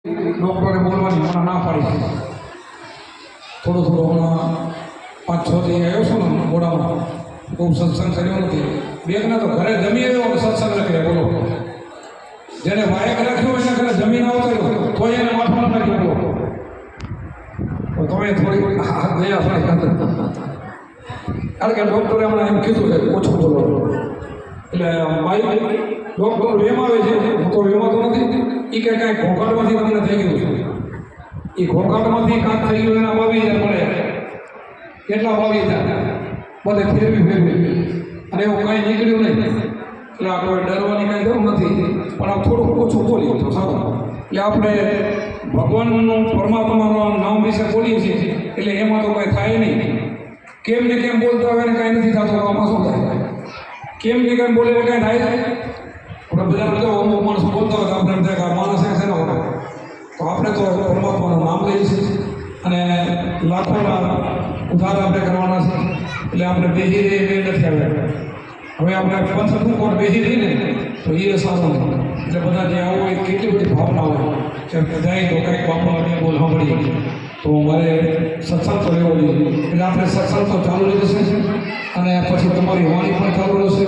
ડૉક્ટરે બોલવાની હમણાં ના પાડી છે. થોડું હમણાં 5-6 દી આવ્યો છું ને મોડામાં, બહુ સત્સંગ કર્યો નથી. બેગના તો ઘરે જમી આવ્યો સત્સંગ રાખે. બોલો, જેને વાયક રાખ્યો એના ઘરે જમીન આવતો તો એને માથું ન નાખ્યું. બોલો, તમે થોડી હાથ ગયા થોડી કારણ કે ડૉક્ટરે હમણાં એમ કીધું છે ઓછું બોલો. એટલે ભાઈ ડૉક્ટર વેમ આવે છે, હું તો વેમાતો નથી. એ કે કાંઈ ઘોંઘાટમાંથી તમને થઈ ગયું છે. એ ઘોંઘાટમાંથી કાંક થઈ ગયું એના 22,000 મળે. કેટલા 22,000? બધે ફેરવી અને એવું કાંઈ નીકળ્યું નહીં. એટલે આપણે ડરવાની કાંઈ જરૂર નથી, પણ આ થોડુંક ઓછું બોલીએ તો સારું. એટલે આપણે ભગવાનનું પરમાત્માનું નામ વિશે બોલીએ છીએ એટલે એમાં તો કાંઈ થાય નહીં. કેમ ને કેમ બોલતા હોય ને કાંઈ નથી થતું, આમાં શું થાય? કેમ ને કેમ બોલે કાંઈ થાય? આપણે બધા જો અમુક માણસો બોલતા હોય તો આપણે એમ થાય કે આ માણસ છે ને હોય. તો આપણે તો પરમાત્માનું નામ લઈએ છીએ અને લાખોના ઉધાર આપણે કરવાના છે. એટલે આપણે બેસી રહીએ એ નથી આવે. હવે આપણે પંચમુખ ઉપર બેસી રહીએ ને તો એ સારું નહીં. એટલે બધા જે આવો એ કેટલી બધી ભાવના હોય કે જાય તો કંઈક બાપા બોલ સાંભળીએ તો મારે સત્સંગ તો લેવો જોઈએ. એટલે આપણે સત્સંગ તો ચાલુ રહેશે અને પછી તમારી વાણી પણ ચાલુ રહેશે.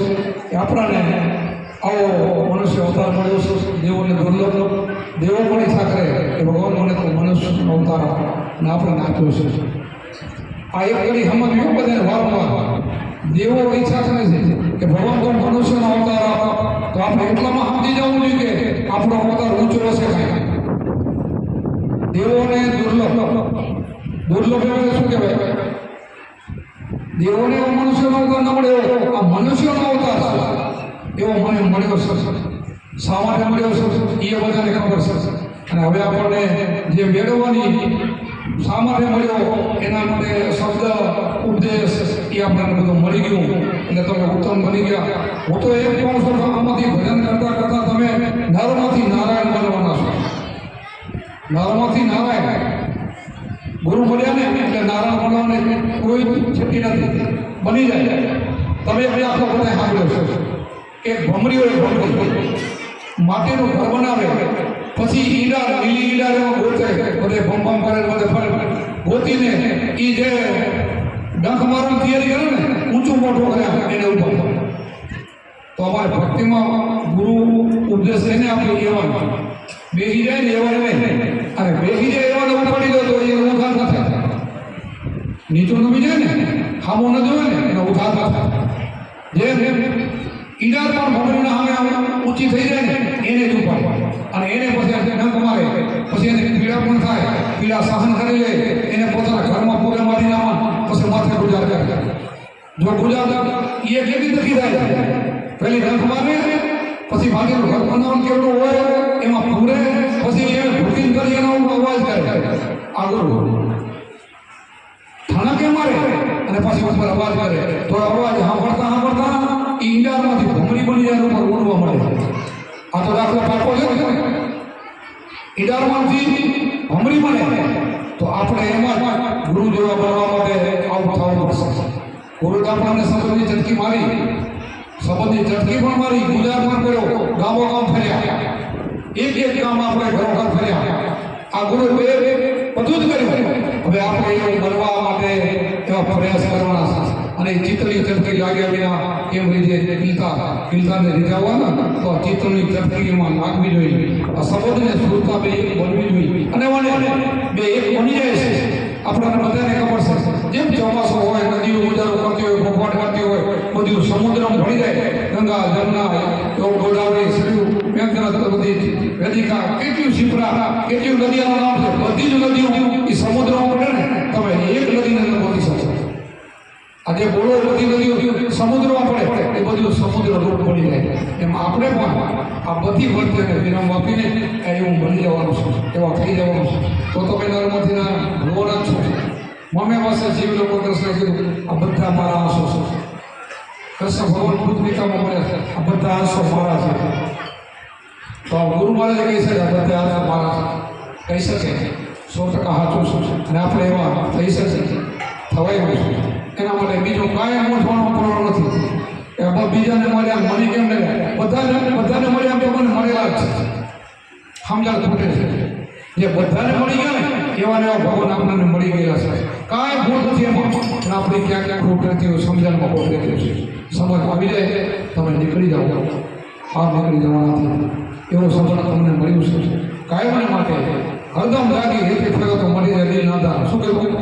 કે આપણાને આવો મનુષ્ય અવતાર મળ્યો છે, દેવોને દુર્લભ દેવો પણ ઈચ્છા કરે કે ભગવાન મને તો મનુષ્યનો અવતાર અને આપણને આપ્યો છે. આ એક ઘડી સમજવું બધાને વારંવાર. દેવો ઈચ્છા કરે છે કે ભગવાન તો મનુષ્યનો અવતાર આપો, તો આપણે એટલામાં સમજી જવું જોઈએ કે આપણો અવતાર ઊંચો હશે. કાંઈ દેવોને દુર્લભ એટલે શું કહેવાય? દેવોને એવો મનુષ્યનો અવતાર ન મળ્યો, આ મનુષ્યનો અવતાર એવો મને મળ્યો છે. શા માટે મળ્યો છે એ બધાને ખબર છે. અને હવે આપણને જે મેળવવાની શા માટે મળ્યો એના માટે શબ્દ ઉપદેશ એ આપણને બધું મળી ગયું. એટલે તમે ઉત્તમ બની ગયા. હું તો એમ કહું છું આમાંથી ભજન કરતા કરતા તમે નરમાંથી નારાયણ બનવાના છો. નરમાંથી નારાયણ ગુરુ મળ્યા ને એટલે નારાયણ બનવાને કોઈ છેટી નથી, બની જાય. તમે આખો બધા સાંભળ્યો છે કે ભમરીઓ માટીનું ઘર બનાવે, પછી ઈડા લીલી ઈડા એમાં ગોતે, બધે ભમ કરે બધે ફરે ગોતીને એ જે ડંખ મારવાની તૈયારી કરે ને ઊંચું મોટું કર્યા એને ઉભા. તો અમારે ભક્તિમાં ગુરુ ઉપદેશ એને આપણે એવા બેસી જાય ને એવા નહીં. અને બેસી જાય એવાને ઉપાડી દો તો એ ઉધાર ન થાય. નીચું નમી જાય ને ખામો ન જોવે ને એનો ઉધાર ન થાય. જેમ ઈડા પણ ભમરીના સામે ઊંચી થઈ જાય ને એને જ ઉપાડે અને એને પછી આપણે ડંખ મારે, પછી એને પીડા પણ થાય. પીડા સહન કરી લે, એને પોતાના ઘરમાં પૂરે મારી નાખવા, પછી માથે ગુજાર કરે. જો ગુજાર એ કેટલી તકી થાય? પહેલી ડંખ મારે, પછી માટીનું ઘર બનાવવાનું કેવડું હોય એમાં પૂરે, પછી એ ભૂકીને કરી એનો અવાજ કરે આગળ ઠાણા કે મારે અને પછી ઉપર અવાજ કરે. તો અવાજ સાંભળતા ઈંડામાંથી ભમરી બની જાય ઉપર ઉડવા મળે. આ તો દાખલો પાકો છે. ઈંડામાંથી ભમરી બને તો આપણે એમાં ગુરુ જેવા બનવા માટે આવું થવું પડશે. ગુરુ આપણને સંબંધની ઝટકી મારી, સંબંધની ઝટકી પણ મારી, ગુજાર પણ કર્યો, ગામો ગામ ફર્યા, એક ગામ આપણે ઘરો ઘર ફર્યા. આ ગુરુ બધું જ કર્યું. હવે આપણે એવું બનવા માટે એવા પ્રયાસ કરવાના છે. અને ચિત્તની ઝટકી લાગ્યા વિના એમ રીતે કિલ્તાને રીઝાવવાના તો ચિત્તની ઝટકીમાં નાખવી જોઈએ. આ સંબંધને સુરતા બે એક બનવી જોઈએ. અને બે એક બની જાય છે. આપણને બધાને ખબર છે જેમ ચોમાસું હોય, નદીઓ ગુજારો કરતી હોય, ભોગવાટ કરતી હોય, બધું સમુદ્રમાં ભળી જાય. ગંગા જમના ગોદાવરી સરયુ મેઘના બધી વેદિકા કેટલી શિપ્રા કેટલી નદીઓનું નામ છે. બધી જ નદીઓ એ સમુદ્રમાં પડે ને તમે એક નદીને ન બોલી શકો. આજે બોલો બધી નદીઓ સમુદ્રમાં પડે એ બધું સમુદ્ર રૂપ બની જાય. એમાં આપણે પણ આ બધી વર્તને વિરામ આપીને એવું બની જવાનું છે, એવા થઈ જવાનું છે. તો તમે નર્મથી ભગવાન જ છો. મમે પાસે જીવ લોકો કૃષ્ણ કીધું આ બધા મારા આંસુ છે. કૃષ્ણ ભગવાન પૃથ્વીકામાં મળ્યા છે, આ બધા આંસુ મારા છે. તો ગુરુ મહારાજે કહી શકે આ બધા આંસુ મારા છે, કહી શકે 100% સાચું છે. અને આપણે એવા થઈ શકે થવાય છે. એના માટે બીજું કાંઈ મૂંઝવણો પૂરો નથી. બીજાને મળ્યા મને કેમ મળ્યા? બધાને મળ્યા તો મને મળેલા જ છે. સમજણ ખૂટે છે. જે બધાને મળી ગયા ને એવા ને એવા ભગવાન આપણને મળી ગયા છે. કાંઈ ભૂલ નથી એમાં, પણ આપણે ક્યાં ક્યાં ખોટ રહેતી હોય, સમજણમાં ખોટ રહેતી હોય છે. સમજ આવી જાય તમે નીકળી જાઓ, આ નીકળી જવાના એવું સમજણ તમને મળ્યું છે. કાયમને માટે હરદમ જાગી હેતે ફેરો તો મળી જાય દિલ ના દાન. શું કીધું?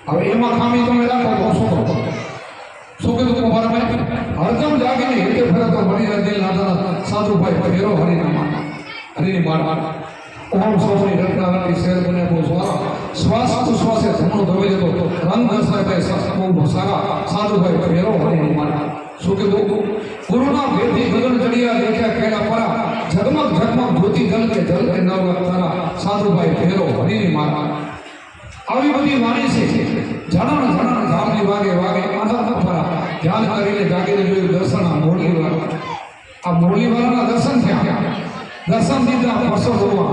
હવે એમાં ખામી તમે રાખો તો શું કરો? શું કીધું કુંભારભાઈ? હરદમ જાગીને હેતે ફેરો તો મળી જાય દિલ ના દાન. સાધુભાઈ ફેરો હરિના માન, હરિની માન. ઓમ સૌની રટના રટી શેર બને બહુ સારા, શ્વાસ ઉશ્વાસે ધમણો ધોવે જતો રંગ દર્શાય ભાઈ બહુ સારા. સાધુભાઈ ફેરો હરિની માન. શું કીધું? ગુરુના ભેદથી ગગન ચડિયા દેખ્યા કેળા પરા, ઝગમગ ઝગમગ જ્યોતિ જલ કે નવ તારા. સાધુભાઈ ફેરો હરિની માન. આવી બધી વાણી છે. જણાણ જણાણ ઝાડની વાગે વાગે આનંદ ફરા, ધ્યાન કરીને જાગીને જોયું દર્શન આ મોરલી વાળા. આ મોરલી વાળાના દર્શન થયા. દર્શન દીધા પસો જોવા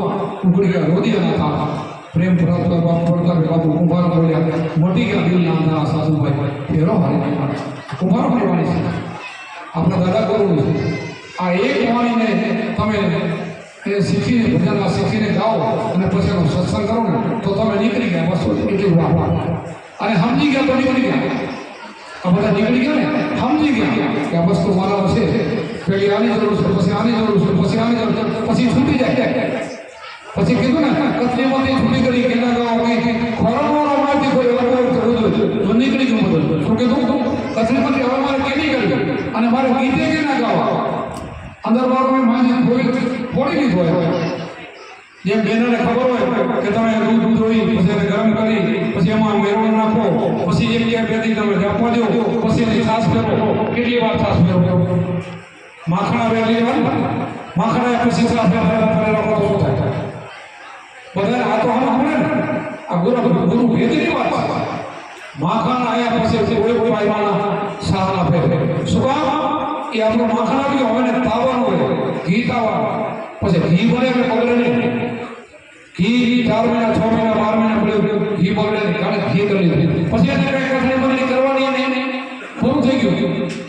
ઉગડી ગયા રોદિયાના તારા. પ્રેમ પ્રાર્થના બાપુ કુંભાર બોલ્યા મોટી ગયા દિલના અંધારા. સાધુભાઈ ફેરો હરિની માન. કુંભારની વાણી છે, આપણા દાદા કરવું છે. આ એક વાણીને તમે એ શીખીને ભજનમાં શીખીને ગાઓ અને પછી એનો સત્સંગ કરો ને તો તમે નીકળી ગયા. બસ એટલી વાત. અને સમજી ગયા તો નીકળી ગયા. આ બધા નીકળી ગયા ને સમજી ગયા કે આ વસ્તુ મારા છે. પેલી આની જરૂર છે, પછી આની જરૂર છે, પછી આની જરૂર છે, પછી છૂટી જાય. પછી કીધું ને કચરીમાંથી છૂટી કરી કેના ગાઓ કઈ ખોરાકવાળો માંથી કોઈ તો નીકળી ગયું બધું. શું કીધું? કચરીમાંથી હવે મારે કેની કરવી અને મારે ગીતે કે ના ગાવા. અંદર વાળો મેં માજી ફોડી લીધો હોય. જેમ બેનને ખબર હોય કે તમે દૂધ ધોઈ પછી એને ગરમ કરી પછી એમાં મેળવણ નાખો, પછી એક કે બે દી તમે આપવા દો, પછી એની છાશ ફેરો. કેટલી વાર છાશ ફેરો? માખણા વેલી વાર માખણા પછી છાશ ફેરવા શું થાય? બધા આ તો હમ ને આ ગુરુ ભેદની વાત છે. માખણ આયા પછી કોઈ પાયમાના સાહના ફેરે. શું કામ? એ આપણું માખણ આવ્યું હવે ને તાવાનું હોય, ઘી તાવાનું. પછી ઘી બને એટલે બગડે નહીં. ઘી 4 મહિના 6 મહિના 12 મહિના પડ્યું ઘી બગડે નહીં, કારણ ઘી કરી લીધું. પછી એને કઈ કઠણી બગડી કરવાની નહીં, પૂરું થઈ ગયું.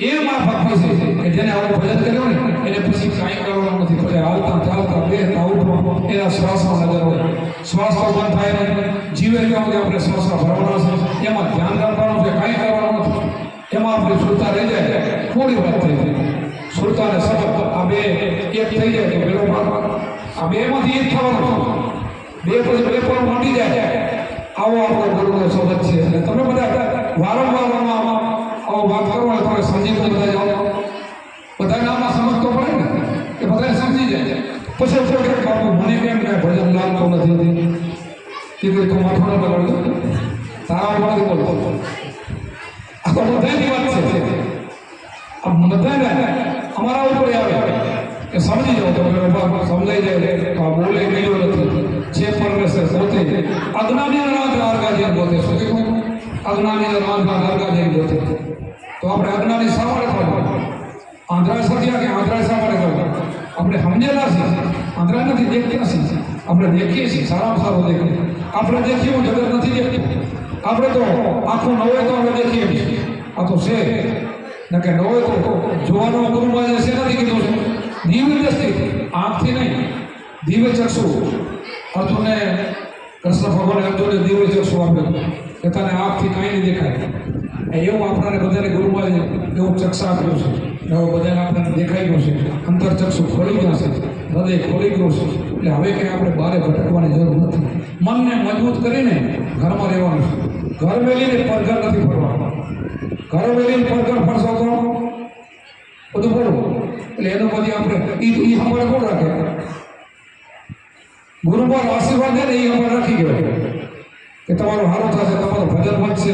એ માફક છે કે જેને આવું ભજન કર્યું ને એને પછી કાંઈ કરવાનું નથી. પછી હાલતા ચાલતા બેસતા ઉઠવા એના શ્વાસમાં નજર હોય. શ્વાસ તો બંધ થાય નહીં. જીવે ત્યાં આપણે શ્વાસમાં ભરવાના છે, એમાં ધ્યાન રાખવાનું છે, કાંઈ કરવાનું નથી. એમાં આપણે સુરતા રહી જાય. થોડી વાત થઈ જાય સુરતા ને સબક આ બે એક થઈ જાય તો પેલો આ બેમાંથી એક થવાનું. બે પછી બે પણ મોટી જાય. આવો આપણો ગુરુનો સબક છે. અને તમે બધા વારંવાર આવો વાત કરો ને તમે સમજી બધા જાઓ. બધાને આમાં સમજ તો પડે ને કે બધા સમજી જાય. પછી બાપુ મને કેમ કાંઈ ભજન લાગતો નથી કે તું માથું ન બગાડતો તારા ઉપર બોલતો. આ તો બધાની વાત છે. આ બધાને અમારા ઉપર આવે કે સમજી જાઓ તો સમજાઈ જાય તો આ બોલે ગયો નથી. જે પરમેશ્વર પોતે અજ્ઞાની આર્ગાજી પોતે. શું કીધું? અજ્ઞાની આર્ગાજી પોતે. તો આપણે અજ્ઞાની શા માટે થવાનું? આંધળા સત્યા કે આંધળા શા માટે થવાનું? આપણે સમજેલા છીએ, આંધળા નથી દેખતા છીએ. આપણે દેખીએ છીએ, સારામાં સારું દેખીએ. આપણે દેખ્યું જગત નથી દેખતું. આપણે તો આખું ન હોય તો આપણે દેખીએ છીએ. આ તો છે ને કે ન હોય તો જોવાનો ગુરુમાં છે નથી કીધું છે. દિવ્ય દ્રષ્ટિ આંખથી નહીં, દિવ્ય ચક્ષુ. અર્જુનને કૃષ્ણ ભગવાને અર્જુનને દિવ્ય ચક્ષુ આપ્યું કે તને આંખથી કાંઈ નહીં દેખાય. એવું આપણને બધાને ગુરુમાં એવું ચક્ષ આપ્યું છે. એવું બધાને આપણને દેખાઈ ગયું છે. અંતરચક્ષુ ખોલી ગયા છે, હૃદય ખોલી ગયું છે. એટલે હવે કંઈ આપણે બહાર ભટકવાની જરૂર નથી. મનને મજબૂત કરીને ઘરમાં રહેવાનું છે. ઘર મેલીને પરઘર નથી ફરવાનું. ઘર મેલીને પરઘર ફરશો તો બધું બોલું એટલે એનો બધી આપણે એ હમણાં કોણ રાખે? ગુરુ પર આશીર્વાદ છે ને એ હમણાં રાખી ગયો કે તમારું સારું થશે, તમારું ભજન વધશે.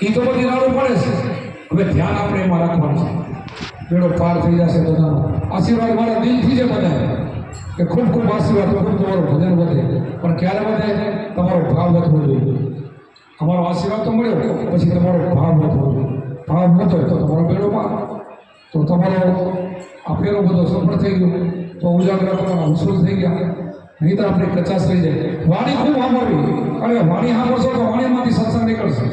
એ તો બધી રાડું પડે છે. હવે ધ્યાન આપણે એમાં રાખવાનું છે. બેડો પાર થઈ જશે બધાનો. આશીર્વાદ મારા દિલથી જ બધા કે ખૂબ ખૂબ આશીર્વાદ, ખૂબ તમારું ભજન વધે. પણ ક્યારે વધે? તમારો ભાવ વધવો જોઈએ. અમારો આશીર્વાદ તો મળ્યો, પછી તમારો ભાવ વધવો જોઈએ. ભાવ નતો તો તમારો બેડો પાર. તો તમારો આ ફેરો બધો સફળ થઈ ગયો તો ઉજાગરા કરવાના વસૂલ થઈ ગયા. નહીં તો આપણે કચાશ થઈ જાય. વાણી ખૂબ સાંભળવી. અરે વાણી સાંભળશો તો વાણીમાંથી સત્સંગ નીકળશે.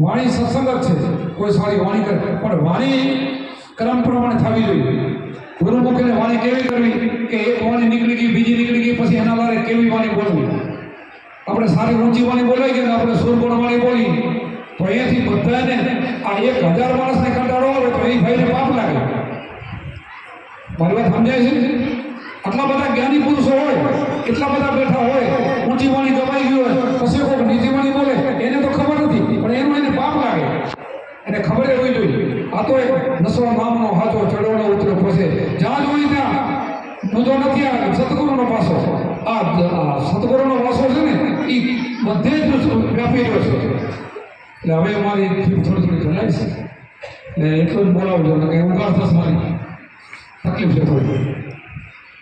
વાણી સત્સંગ જ છે. કોઈ સારી વાણી કરે પણ વાણી ક્રમ પ્રમાણે થવી જોઈએ. ગુરુમુખીને વાણી કેવી કરવી કે એક વાણી નીકળી ગઈ, બીજી નીકળી ગઈ, પછી એના લારે કેવી વાણી બોલવી. આપણે સારી ઊંચી વાણી બોલાઈ ગઈ ને આપણે સુરગુણ વાણી બોલી તો અહીંયાથી બધાને આ 1000 માણસને કંટાળો આવે તો એ ભાઈને પાપ લાગે. મારી વાત સમજાય છે? આટલા બધા જ્ઞાની પુરુષો હોય, એટલા બધા બેઠા હોય, ઊંચી વાણી દબાઈ ગઈ હોય, પછી કોઈ નીચી વાણી બોલે એને તો ખબર નથી, પણ એનું એને પાપ લાગે. એને ખબર હોવી જોઈએ. આ તો એક નસો નામનો હાથો ચડોનો ઉતરો પછી જ્યાં જોઈ ત્યાં મુદ્દો નથી. આ સતગુરુનો પાસો, આ સતગુરુનો પાસો છે ને એ બધે જ વ્યાપી રહ્યો છે. એટલે હવે મારી થોડી જણાય છે ને એટલું જ બોલાવજો ને કંઈ ઉગાર થશે મારી તકલીફ છે થોડી.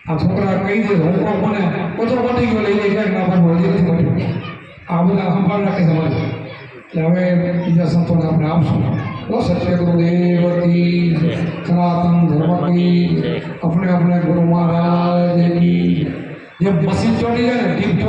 આ છોકરા કહી દે હોમવર્ક મને ઓછો પતી ગયો લઈ જાય ના ભણવું હજી નથી મળ્યું. આ બધા સંભાળ રાખે છે મારી. એટલે હવે બીજા સંતોને આપણે આપશું. તો સત્ય ગુરુદેવ કી સનાતન ધર્મ કી अपने गुरु महाराज की जब मशीन चोटी है ना टीप चोटी